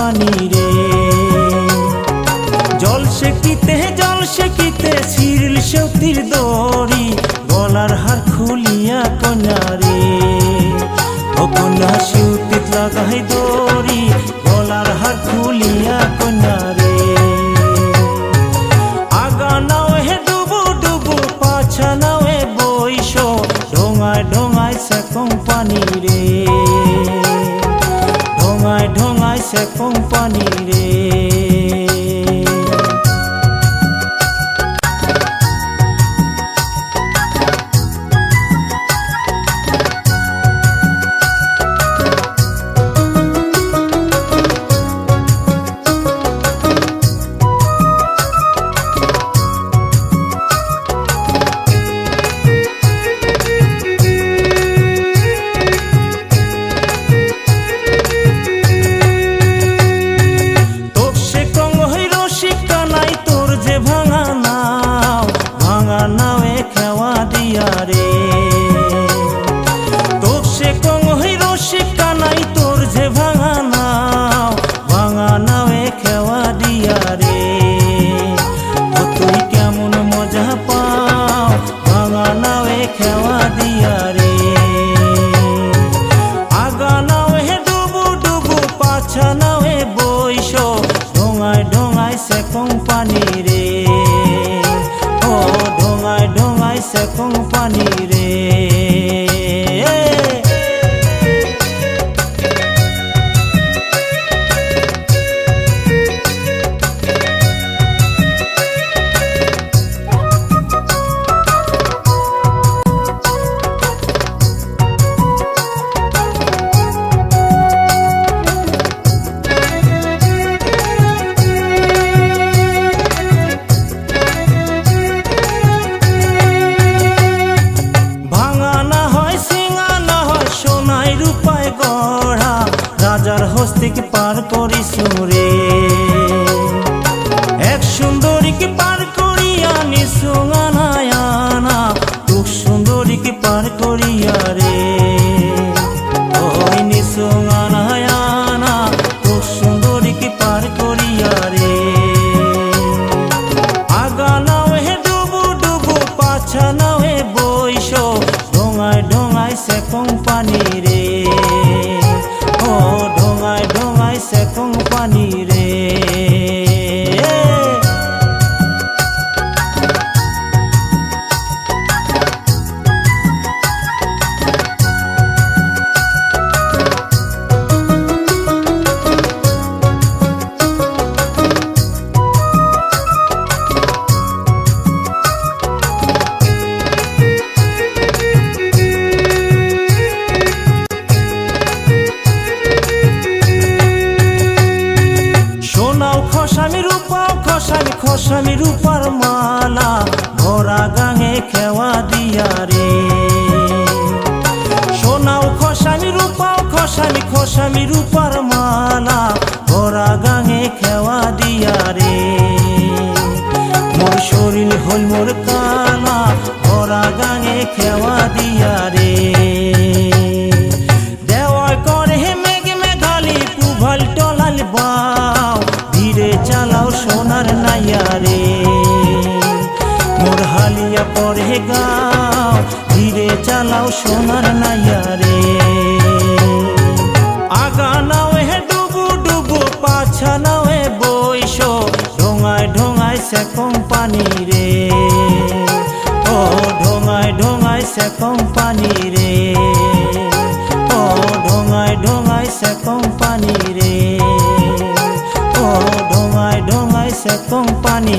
Company রে। জল সেকিতে ছিড়িল সেউতির দড়ি, গলার হার খুলিয়া কন্যা রে। ও কন্যা সেউতিত লাগাই দড়ি, গলার হার খুলিয়া কন্যা রে। আগা নাও হে ডুবু ডুবু, পাছা নাও হে বইস, ঢোঙায় ঢোঙায় সে কোম্পানি রে। ঢোঙায় ঢোঙায় সে কোম্পানি রে। রে তোর সে কং হই রসিক কানাই, তোর যে ভাঙা নাওয়ে খেওয়া দিয়া রে। ও তুই কেমন মজা পাও, ভাঙা নাওয়ে খেওয়া দিয়া রে। আগা নাওয়ে ডুবু ডুবু, পাছা নাওয়ে বইস, ঢোঙায় ঢোঙায় সে কোম্পানি রে। ও ঢোঙায় ঢোঙায় সে কোম্পানি রে। রাজার হস্তিকে পার করিস রে, এক সুন্দরীকে পার করিয়া নিসুঙানায়ানা, তুক সুন্দরীকে পার করিয়া রে। ওই নিসুঙানায়ানা, তুক সুন্দরীকে পার করিয়া রে। আগা নাও হে ডুবু ডুবু, পাছা নাও হে বইস, ঢোঙায় ঢোঙায় সে কোম্পানি রে। ও ঢোঙায় ঢোঙায় সে কোম্পানি রে। খসামি রূপার মালা, ভরা গাঙে খেওয়া দিয়া রে। সোনাও খসামি রূপাও খসামি রূপার মালা, ভরা গাঙে খেওয়া দিয়া রে। মোর শরীর হল মোর কালা, ভরা গাঙে খেওয়া দিয়া রে। দেওয়ায় করে মেঘ মেঘালি, পুভাল টলাল বাও, ধীরে চালাও সোনার নাইয়া রে। মোর হালিয়া পরে গাও, ধীরে চালাও সোনার নাইয়া রে। আগা নাও হে ডুবু ডুবু, পাছা নাও হে বইস, ঢোঙায় ঢোঙায় সে কোম্পানি রে। ও ঢোঙায় ঢোঙায় সে কোম্পানি রে। ও ঢোঙায় ঢোঙায় সে কোম্পানি রে। ও ঢোঙায় ঢোঙায় সে কোম্পানি।